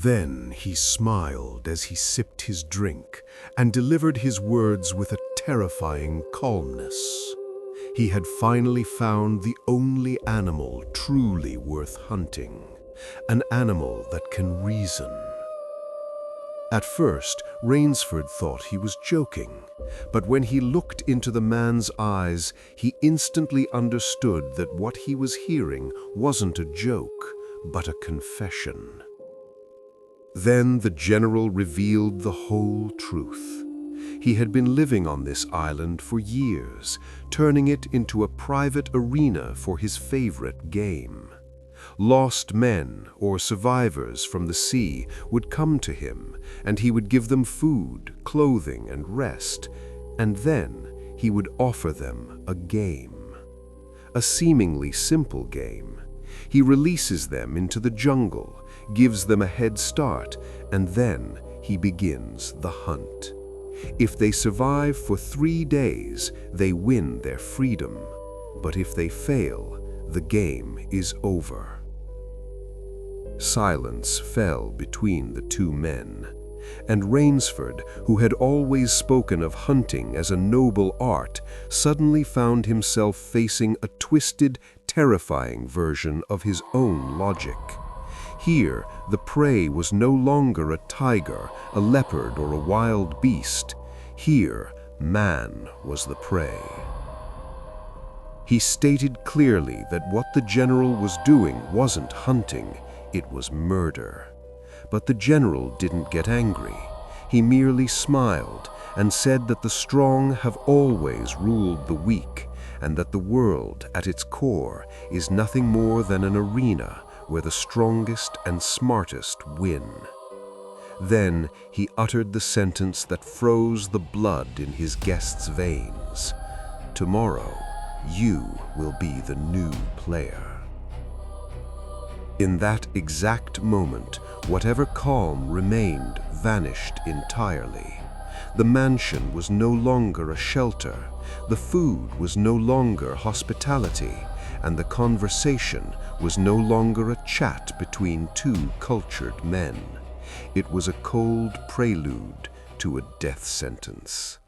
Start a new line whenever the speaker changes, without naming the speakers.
Then he smiled as he sipped his drink and delivered his words with a terrifying calmness. He had finally found the only animal truly worth hunting, an animal that can reason. At first, Rainsford thought he was joking, but when he looked into the man's eyes, he instantly understood that what he was hearing wasn't a joke, but a confession. Then the general revealed the whole truth. He had been living on this island for years, turning it into a private arena for his favorite game. Lost men or survivors from the sea would come to him, and he would give them food, clothing, and rest, and then he would offer them a game. A seemingly simple game. He releases them into the jungle, gives them a head start, and then he begins the hunt. If they survive for 3 days, they win their freedom. But if they fail, the game is over. Silence fell between the two men, and Rainsford, who had always spoken of hunting as a noble art, suddenly found himself facing a twisted, terrifying version of his own logic. Here, the prey was no longer a tiger, a leopard, or a wild beast. Here, man was the prey. He stated clearly that what the general was doing wasn't hunting, it was murder. But the general didn't get angry. He merely smiled and said that the strong have always ruled the weak, and that the world, at its core, is nothing more than an arena where the strongest and smartest win. Then he uttered the sentence that froze the blood in his guest's veins. Tomorrow, you will be the new player. In that exact moment, whatever calm remained vanished entirely. The mansion was no longer a shelter, the food was no longer hospitality, and the conversation was no longer a chat between two cultured men. It was a cold prelude to a death sentence.